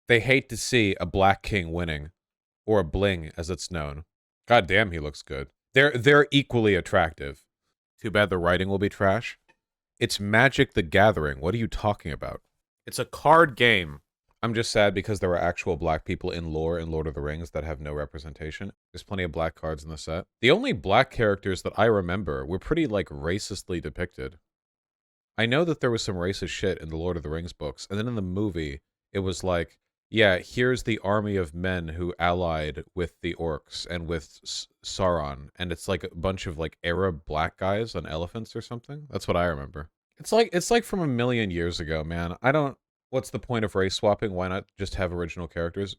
They hate to see a black king winning, or a bling as it's known. God damn, he looks good. They're equally attractive. Too bad the writing will be trash. It's Magic the Gathering. What are you talking about? It's a card game. I'm just sad because there are actual black people in lore in Lord of the Rings that have no representation. There's plenty of black cards in the set. The only black characters that I remember were pretty, like, racistly depicted. I know that there was some racist shit in the Lord of the Rings books, and then in the movie, it was like, yeah, here's the army of men who allied with the orcs and with Sauron, and it's like a bunch of like Arab black guys on elephants or something. That's what I remember. It's like from a million years ago, man. What's the point of race swapping? Why not just have original characters?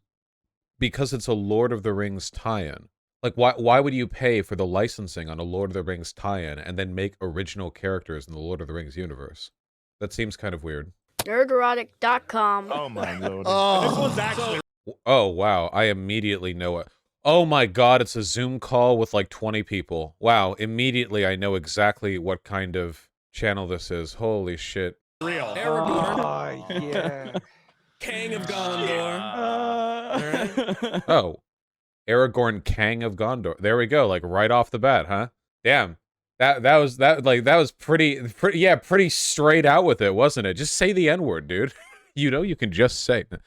Because it's a Lord of the Rings tie-in. Like, why would you pay for the licensing on a Lord of the Rings tie-in and then make original characters in the Lord of the Rings universe? That seems kind of weird. Nerderotic.com. Oh my lord. Oh. This one's actually... Oh, wow. I immediately know it. Oh my god, it's a Zoom call with like 20 people. Wow, immediately I know exactly what kind of channel this is. Holy shit. Real. Aragorn. Oh, yeah. King of Gondor. Oh. Aragorn, Kang of Gondor. There we go, like right off the bat, huh? Damn. That was pretty straight out with it, wasn't it? Just say the N-word, dude. You know you can just say. The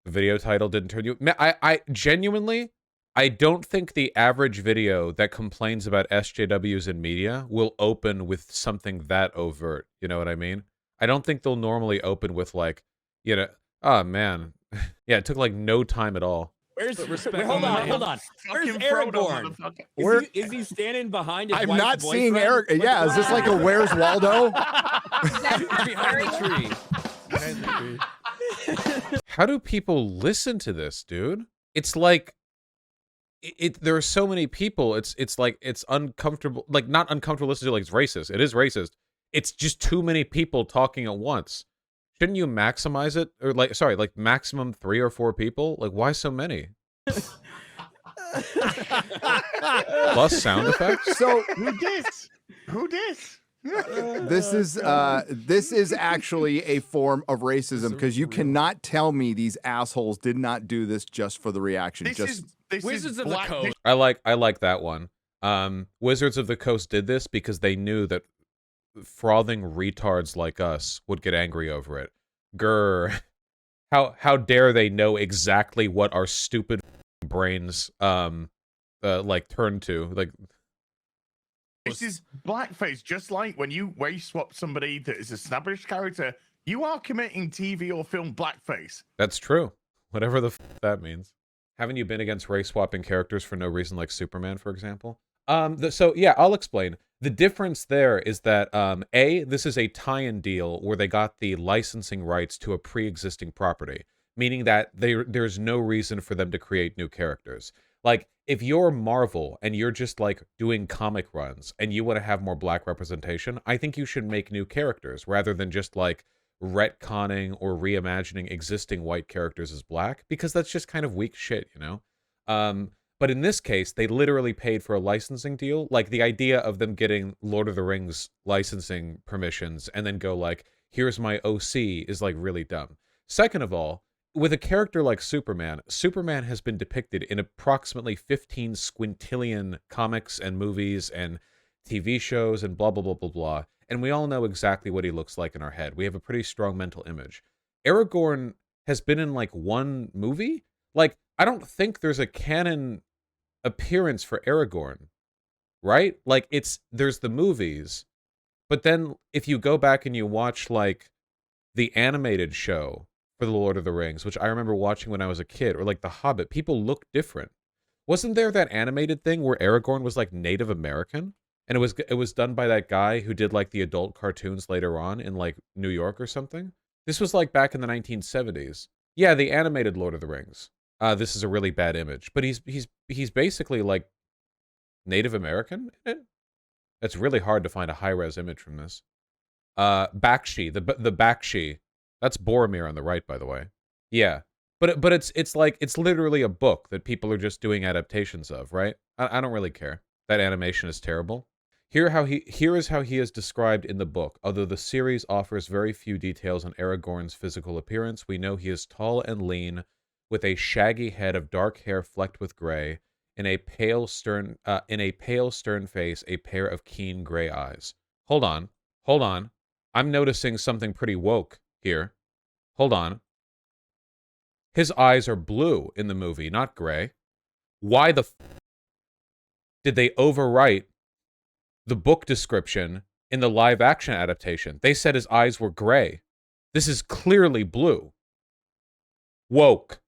video title didn't turn you... I genuinely, I don't think the average video that complains about SJWs in media will open with something that overt. You know what I mean? I don't think they'll normally open with like, you know, oh man. Yeah, it took like no time at all. Where's Respect hold on on, hold on. Where's Fucking Frodo, Aragorn? motherfucker. Is he standing behind his I'm wife's not seeing boyfriend? Eric. Yeah, is this like a Where's Waldo? Behind the tree. How do people listen to this, dude? It's like there are so many people. It's like it's uncomfortable, like not uncomfortable to listen to, like it's racist. It is racist. It's just too many people talking at once. Shouldn't you maximize it? Or like, sorry, like maximum 3 or 4 people? Like, why so many? Plus sound effects? So Who dis? Who dis? this is actually a form of racism because you cannot tell me these assholes did not do this just for the reaction. This Wizards is of the black. Coast. I like that one. Wizards of the Coast did this because they knew that frothing retards like us would get angry over it. Grr. How dare they know exactly what our stupid brains like turn to. Like, This is blackface, just like when you swap somebody that is an established character, you are committing TV or film blackface. that's true. Whatever the that means. Haven't you been against race swapping characters for no reason, like Superman, for example? So yeah, I'll explain. The difference there is that this is a tie-in deal where they got the licensing rights to a pre-existing property, meaning that there's no reason for them to create new characters. Like, if you're Marvel and you're just like doing comic runs and you want to have more black representation, I think you should make new characters rather than just like retconning or reimagining existing white characters as black, because that's just kind of weak shit, you know? But in this case, they literally paid for a licensing deal. Like, the idea of them getting Lord of the Rings licensing permissions and then go like, here's my OC is like really dumb. Second of all, with a character like Superman, Superman has been depicted in approximately 15 squintillion comics and movies and TV shows and blah, blah, blah, blah, blah. And we all know exactly what he looks like in our head. We have a pretty strong mental image. Aragorn has been in like one movie. Like, I don't think there's a canon appearance for Aragorn, right? Like, there's the movies, but then if you go back and you watch like the animated show for the Lord of the Rings, which I remember watching when I was a kid, or like The Hobbit, people look different. Wasn't there that animated thing where Aragorn was like Native American? And it was done by that guy who did like the adult cartoons later on in like New York or something. This was like back in the 1970s. Yeah, the animated Lord of the Rings. This is a really bad image, but he's basically like Native American in it. It's really hard to find a high-res image from this. Bakshi, the Bakshi. That's Boromir on the right, by the way. Yeah, but it's like it's literally a book that people are just doing adaptations of, right? I don't really care. That animation is terrible. Here is how he is described in the book. Although the series offers very few details on Aragorn's physical appearance, we know he is tall and lean, with a shaggy head of dark hair flecked with gray, in a pale stern face, a pair of keen gray eyes. Hold on. I'm noticing something pretty woke here. Hold on. His eyes are blue in the movie, not gray. Why the did they overwrite the book description in the live action adaptation? They said his eyes were gray. This is clearly blue. Woke.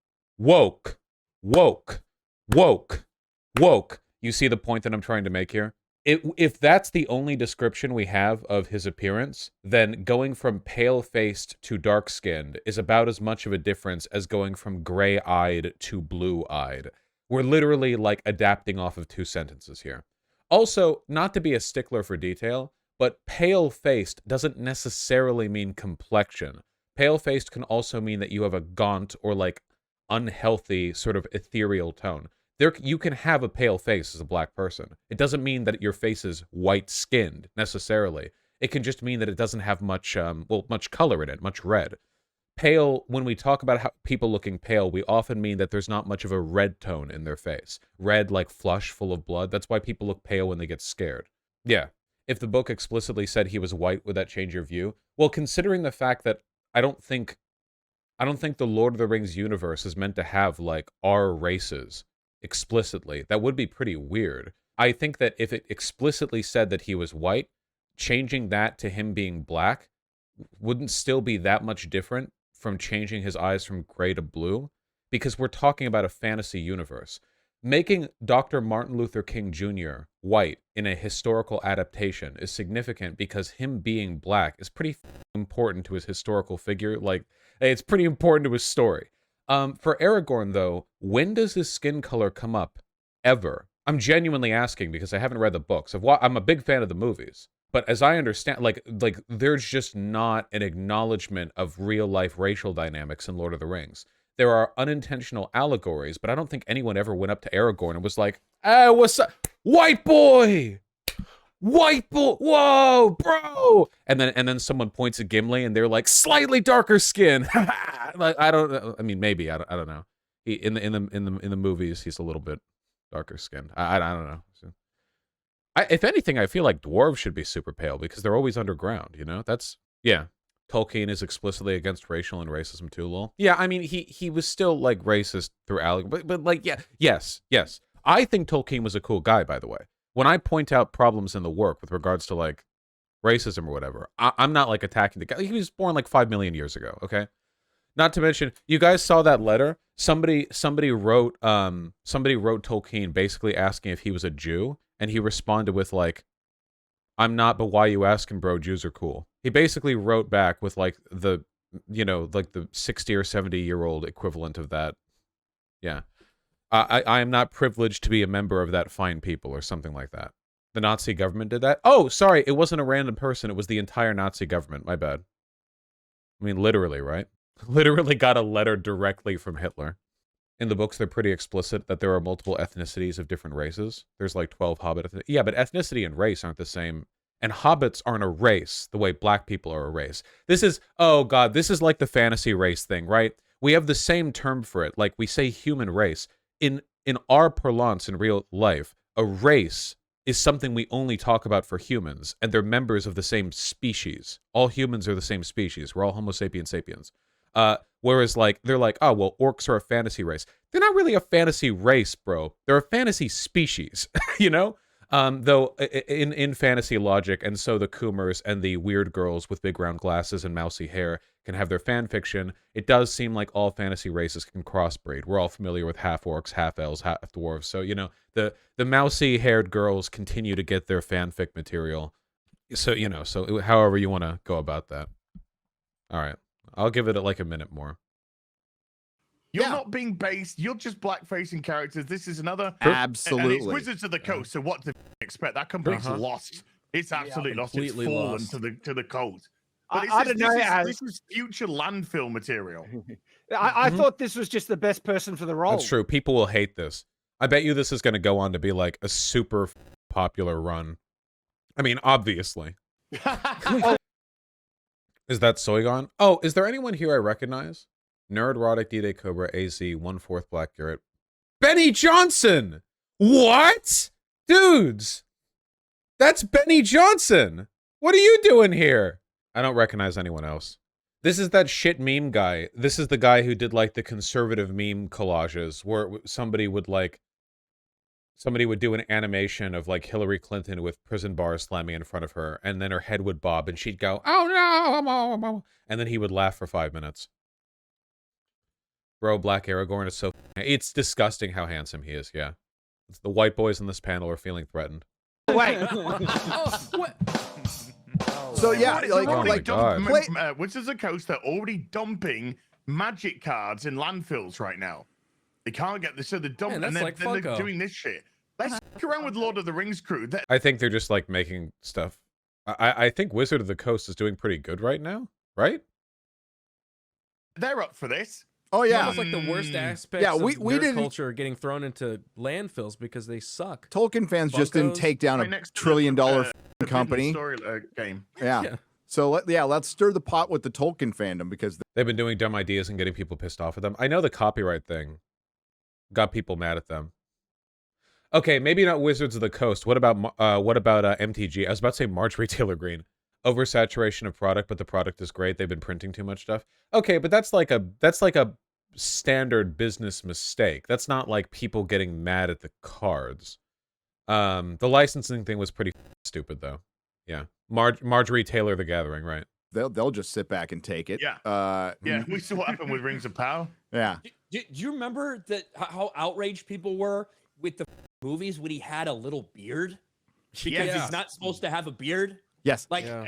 You see the point that I'm trying to make here? If that's the only description we have of his appearance, then going from pale-faced to dark-skinned is about as much of a difference as going from gray-eyed to blue-eyed. We're literally, like, adapting off of 2 sentences here. Also, not to be a stickler for detail, but pale-faced doesn't necessarily mean complexion. Pale-faced can also mean that you have a gaunt or, like, unhealthy sort of ethereal tone. You can have a pale face as a black person. It doesn't mean that your face is white-skinned, necessarily. It can just mean that it doesn't have much, much color in it, much red. Pale, when we talk about how people looking pale, we often mean that there's not much of a red tone in their face. Red, like flush, full of blood. That's why people look pale when they get scared. Yeah. If the book explicitly said he was white, would that change your view? Well, considering the fact that I don't think the Lord of the Rings universe is meant to have, like, our races explicitly. That would be pretty weird. I think that if it explicitly said that he was white, changing that to him being black wouldn't still be that much different from changing his eyes from gray to blue, because we're talking about a fantasy universe. Making Dr. Martin Luther King Jr. white in a historical adaptation is significant because him being black is pretty important to his historical figure. Like, it's pretty important to his story. For Aragorn, though, when does his skin color come up? Ever? I'm genuinely asking because I haven't read the books. I'm a big fan of the movies. But as I understand, like there's just not an acknowledgement of real-life racial dynamics in Lord of the Rings. There are unintentional allegories, but I don't think anyone ever went up to Aragorn and was like, "Hey, what's up? White boy! White boy! Whoa, bro!" And then someone points at Gimli and they're like, "Slightly darker skin." Like, I don't know. I mean, maybe I don't know. In the movies, he's a little bit darker skinned. I don't know. If anything, I feel like dwarves should be super pale because they're always underground. You know, yeah. Tolkien is explicitly against racial and racism too, lol. Yeah, I mean, he was still, like, racist through allegory, but like, yeah, yes. I think Tolkien was a cool guy, by the way. When I point out problems in the work with regards to, like, racism or whatever, I'm not, like, attacking the guy. He was born, like, 5 million years ago, okay? Not to mention, you guys saw that letter? Somebody wrote Tolkien basically asking if he was a Jew, and he responded with, like, "I'm not, but why you asking, bro? Jews are cool." He basically wrote back with, like, the 60 or 70-year-old equivalent of that. Yeah. I am not privileged to be a member of that fine people, or something like that. The Nazi government did that? Oh, sorry, it wasn't a random person. It was the entire Nazi government. My bad. I mean, literally, right? Literally got a letter directly from Hitler. In the books, they're pretty explicit that there are multiple ethnicities of different races. There's like 12 hobbit. Yeah, but ethnicity and race aren't the same. And hobbits aren't a race the way black people are a race. This is, oh god, this is like the fantasy race thing, right? We have the same term for it. Like, we say human race. In our parlance in real life, a race is something we only talk about for humans, and they're members of the same species. All humans are the same species. We're all Homo sapiens sapiens. Whereas, like, they're like, oh, well, orcs are a fantasy race. They're not really a fantasy race, bro. They're a fantasy species, you know? Though, in fantasy logic, and so the Coomers and the weird girls with big round glasses and mousy hair can have their fan fiction, it does seem like all fantasy races can crossbreed. We're all familiar with half-orcs, half-elves, half-dwarves. So, you know, the mousy-haired girls continue to get their fanfic material. So, you know, so however you want to go about that. All right. I'll give it like a minute more. You're not being based. You're just blackfacing characters. This is another. Absolutely. And it's Wizards of the Coast. So what to expect? That company's lost. It's absolutely lost. It's fallen lost. to the cult. But I don't know. This is future landfill material. I thought this was just the best person for the role. That's true. People will hate this. I bet you this is going to go on to be like a super popular run. I mean, obviously. Is that Soygon? Oh, is there anyone here I recognize? Nerd, Roddick, D-Day, Cobra, AZ, 1/4 Black Garrett. Benny Johnson! What? Dudes! That's Benny Johnson! What are you doing here? I don't recognize anyone else. This is that shit meme guy. This is the guy who did, like, the conservative meme collages, where somebody would do an animation of, like, Hillary Clinton with prison bars slamming in front of her, and then her head would bob, and she'd go, "Oh no!" And then he would laugh for 5 minutes. Bro, Black Aragorn is so... It's disgusting how handsome he is, yeah. It's the white boys in this panel are feeling threatened. Wait. So yeah, It's like, Oh my already God. Wizards of the Coast, they're already dumping magic cards in landfills right now. They can't get this, so they're dumping, Man, and that's like they're Funko. doing this shit. Let's fuck around with Lord of the Rings crew. I think they're just, like, making stuff. I think Wizard of the Coast is doing pretty good right now, right? They're up for this. oh Yeah. yeah, Almost like the worst aspects Yeah, we of nerd didn't- culture getting thrown into landfills because they suck. Tolkien fans just didn't Funkos, take down Right a next to trillion-dollar the company. Story game. Yeah. Yeah. So let's stir the pot with the Tolkien fandom because They've been doing dumb ideas and getting people pissed off at them. I know the copyright thing got people mad at them. Okay, maybe not Wizards of the Coast. What about MTG? I was about to say Marjorie Taylor Greene. Oversaturation of product, but the product is great. They've been printing too much stuff. Okay, but that's like a standard business mistake. That's not like people getting mad at the cards. The licensing thing was pretty stupid though. Yeah. Marjorie Taylor the Gathering, right? they'll just sit back and take it. Yeah. Yeah, we saw what happened with Rings of Power. Yeah. Do you remember how outraged people were with the movies when he had a little beard? Because Yeah. he's not supposed to have a beard. Yes. Like Yeah.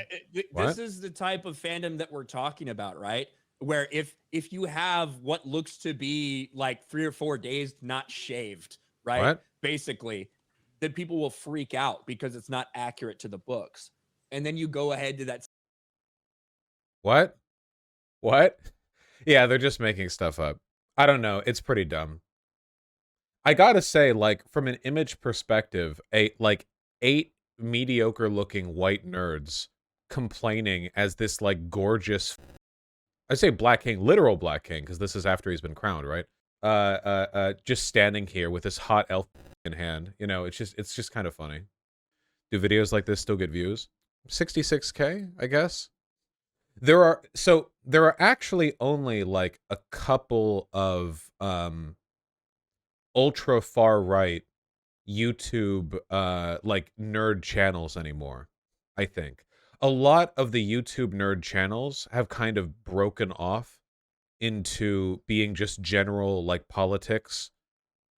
What? this is the type of fandom that we're talking about, right? Where if you have what looks to be like 3 or 4 days not shaved, right? What? Basically, then people will freak out because it's not accurate to the books. And then you go ahead to that. What? What? Yeah, they're just making stuff up. I don't know. It's pretty dumb. I gotta say, like, from an image perspective, eight mediocre-looking white nerds complaining as this, like, gorgeous... I say Black King, literal Black King, because this is after he's been crowned, right? Just standing here with this hot elf in hand. You know, it's just kind of funny. Do videos like this still get views? 66K, I guess. There are actually only like a couple of ultra far right YouTube like nerd channels anymore, I think. A lot of the YouTube nerd channels have kind of broken off into being just general like politics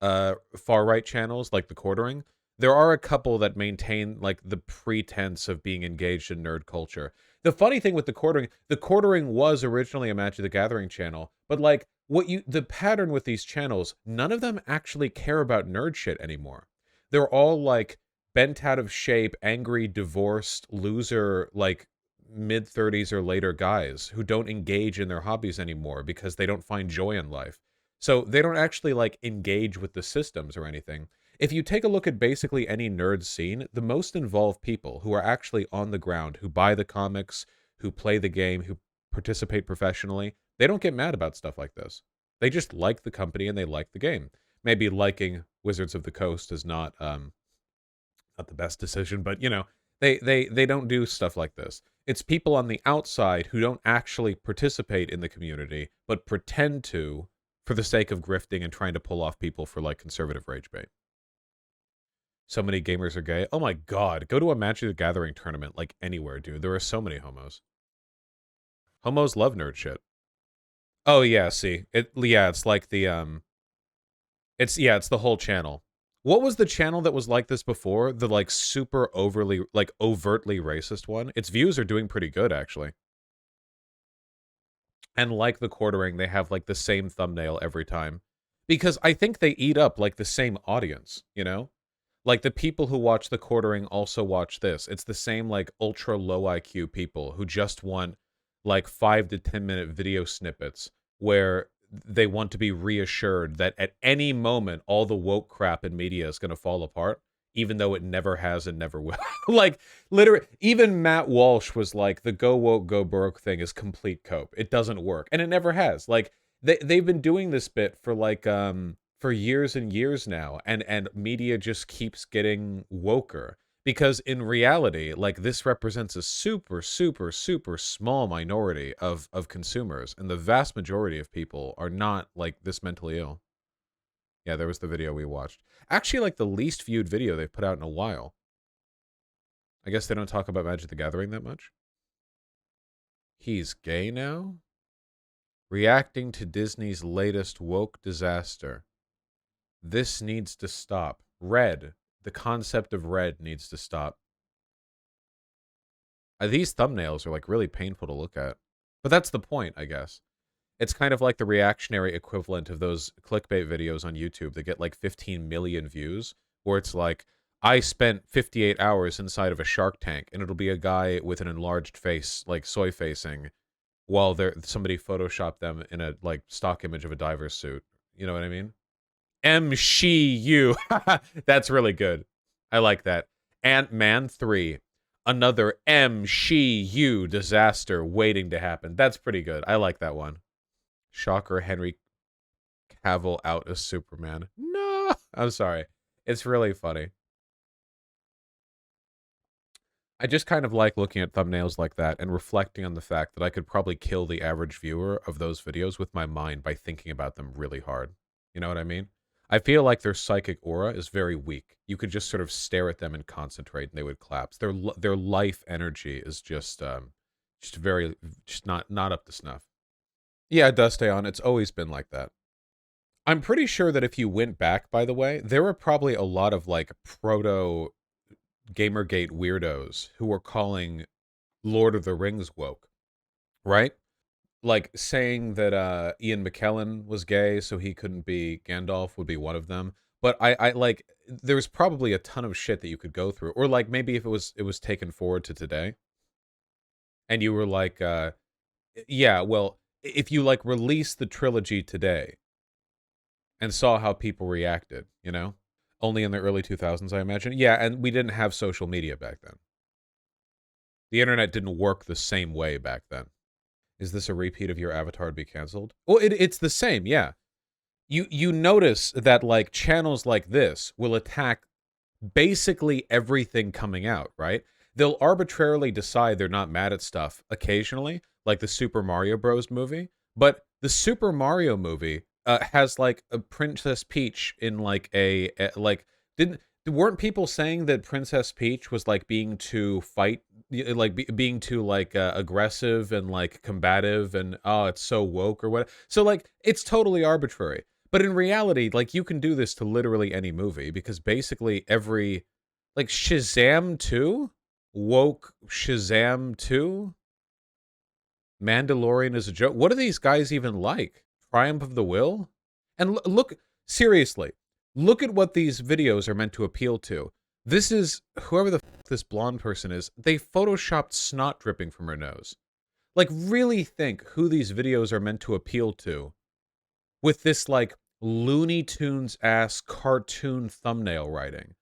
far right channels like the Quartering. There are a couple that maintain like the pretense of being engaged in nerd culture. The funny thing with the Quartering was originally a Magic the Gathering channel, but like the pattern with these channels, none of them actually care about nerd shit anymore. They're all like bent out of shape, angry, divorced, loser, like mid-30s or later guys who don't engage in their hobbies anymore because they don't find joy in life. So they don't actually like engage with the systems or anything. If you take a look at basically any nerd scene, the most involved people who are actually on the ground, who buy the comics, who play the game, who participate professionally, they don't get mad about stuff like this. They just like the company and they like the game. Maybe liking Wizards of the Coast is not the best decision, but you know, they don't do stuff like this. It's people on the outside who don't actually participate in the community, but pretend to for the sake of grifting and trying to pull off people for like conservative rage bait. So many gamers are gay. Oh my god, go to a Magic the Gathering tournament like anywhere, dude. There are so many homos. Homos love nerd shit. Oh yeah, see. It's like the it's the whole channel. What was the channel that was like this before? The like super overtly like overtly racist one? Its views are doing pretty good actually. And like the Quartering, they have like the same thumbnail every time. Because I think they eat up like the same audience, you know? Like the people who watch the Quartering also watch this. It's the same like ultra low IQ people who just want like 5 to 10 minute video snippets where they want to be reassured that at any moment all the woke crap in media is going to fall apart. even though it never has and never will. Like, literally, even Matt Walsh was like, the go woke, go broke thing is complete cope. It doesn't work. And it never has. Like, they've been doing this bit for like, for years and years now. And media just keeps getting woker. Because in reality, like, this represents a super, super, super small minority of consumers. And the vast majority of people are not, like, this mentally ill. Yeah, there was the video we watched. Actually, like, the least viewed video they've put out in a while. I guess they don't talk about Magic the Gathering that much. He's gay now? Reacting to Disney's latest woke disaster. This needs to stop. Red. The concept of red needs to stop. These thumbnails are like really painful to look at. But that's the point, I guess. It's kind of like the reactionary equivalent of those clickbait videos on YouTube that get like 15 million views, where it's like, I spent 58 hours inside of a shark tank, and it'll be a guy with an enlarged face, like soy facing, while somebody photoshopped them in a like stock image of a diver's suit. You know what I mean? MCU. That's really good. I like that. Ant-Man 3. Another MCU disaster waiting to happen. That's pretty good. I like that one. Shocker, Henry Cavill out as Superman. No! I'm sorry. It's really funny. I just kind of like looking at thumbnails like that and reflecting on the fact that I could probably kill the average viewer of those videos with my mind by thinking about them really hard. You know what I mean? I feel like their psychic aura is very weak. You could just sort of stare at them and concentrate, and they would collapse. Their life energy is just not up to snuff. Yeah, it does stay on. It's always been like that. I'm pretty sure that if you went back, by the way, there were probably a lot of like proto Gamergate weirdos who were calling Lord of the Rings woke, right? Like saying that Ian McKellen was gay, so he couldn't be Gandalf would be one of them. But I like there's probably a ton of shit that you could go through, or like maybe if it was taken forward to today, and you were like, yeah, well, if you like release the trilogy today, and saw how people reacted, you know, only in the early 2000s, I imagine. Yeah, and we didn't have social media back then. The internet didn't work the same way back then. Is this a repeat of your Avatar to be canceled? Well, it's the same, yeah. You notice that like channels like this will attack basically everything coming out, right? They'll arbitrarily decide they're not mad at stuff occasionally, like the Super Mario Bros. Movie. But the Super Mario movie has like a Princess Peach in like weren't people saying that Princess Peach was like being too being too like aggressive and like combative and oh it's so woke or what? So like it's totally arbitrary. But in reality, like you can do this to literally any movie because basically every like Shazam 2, woke Shazam 2, Mandalorian is a joke. What do these guys even like? Triumph of the Will? And look, seriously, look at what these videos are meant to appeal to. This is, whoever the f this blonde person is, they photoshopped snot dripping from her nose. Like, really think who these videos are meant to appeal to with this, like, Looney Tunes-ass cartoon thumbnail writing.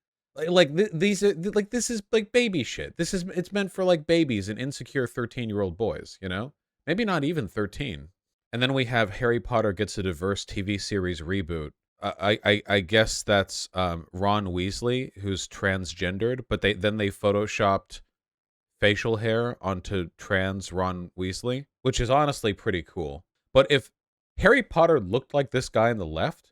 These are, like, this is, like, baby shit. It's meant for, like, babies and insecure 13-year-old boys, you know? Maybe not even 13. And then we have Harry Potter gets a diverse TV series reboot. I guess that's Ron Weasley, who's transgendered, but they photoshopped facial hair onto trans Ron Weasley, which is honestly pretty cool. But if Harry Potter looked like this guy on the left,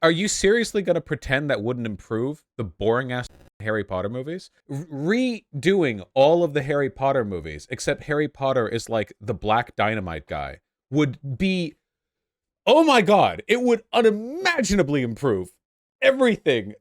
are you seriously going to pretend that wouldn't improve the boring-ass Harry Potter movies? Redoing all of the Harry Potter movies, except Harry Potter is like the Black Dynamite guy, would be... Oh my god, it would unimaginably improve everything.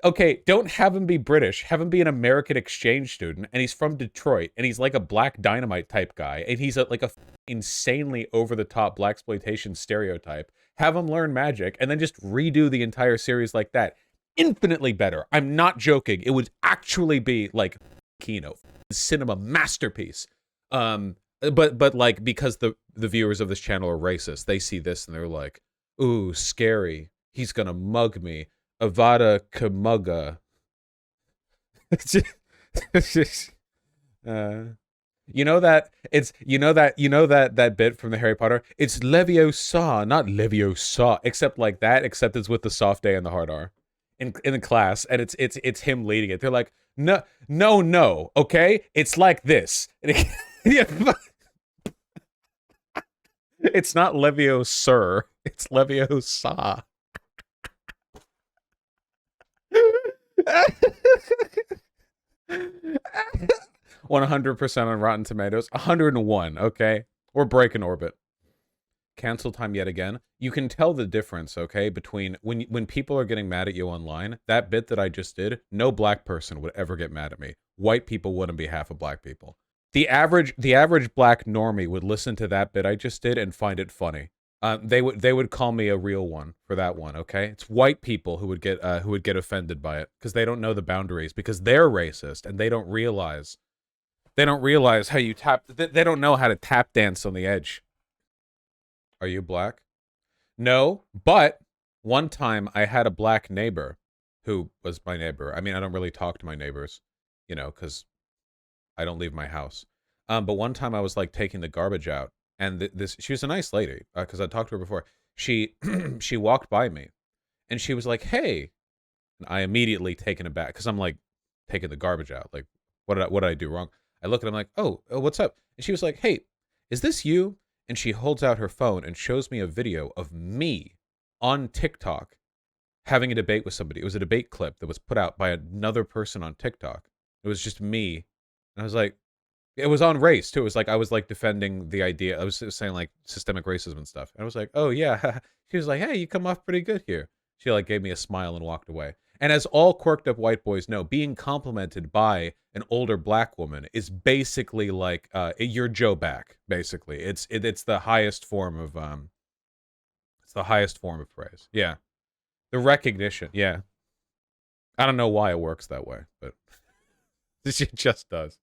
Okay, don't have him be British. Have him be an American exchange student, and he's from Detroit, and he's like a Black Dynamite type guy, and he's like a insanely over-the-top blaxploitation stereotype. Have him learn magic, and then just redo the entire series like that. Infinitely better. I'm not joking. It would actually be like Kino, cinema masterpiece. But like because the viewers of this channel are racist, they see this and they're like, "Ooh, scary. He's gonna mug me. Avada Kedavra. You know that that bit from the Harry Potter. It's Leviosa, not Leviosa, except like that. Except it's with the soft A and the hard R in the class, and it's him leading it. They're like, no, okay, it's like this. It's not Leviosa, it's Leviosa. 100% on Rotten Tomatoes. 101, okay? We're breaking orbit. Cancel time yet again. You can tell the difference, okay, between when people are getting mad at you online. That bit that I just did, no black person would ever get mad at me. White people wouldn't be half of black people. The average black normie would listen to that bit I just did and find it funny. They would call me a real one for that one, okay? It's white people who would get offended by it because they don't know the boundaries, because they're racist and they don't realize how you tap. They don't know how to tap dance on the edge. Are you black? No, but one time I had a black neighbor who was my neighbor. I mean, I don't really talk to my neighbors, you know, because I don't leave my house. But one time I was like taking the garbage out, and she was a nice lady because I talked to her before. She she walked by me, and she was like, "Hey," and I immediately taken aback because I'm like taking the garbage out. Like, what did I do wrong? I look at him like, "Oh, what's up?" And she was like, "Hey, is this you?" And she holds out her phone and shows me a video of me on TikTok having a debate with somebody. It was a debate clip that was put out by another person on TikTok. It was just me. And I was like, it was on race too. It was like I was like defending the idea. I was saying like systemic racism and stuff. And I was like, "Oh yeah." She was like, "Hey, you come off pretty good here." She like gave me a smile and walked away. And as all quirked up white boys know, being complimented by an older black woman is basically like you're Joe back. Basically, it's the highest form of praise. Yeah, the recognition. Yeah, I don't know why it works that way, but it just does.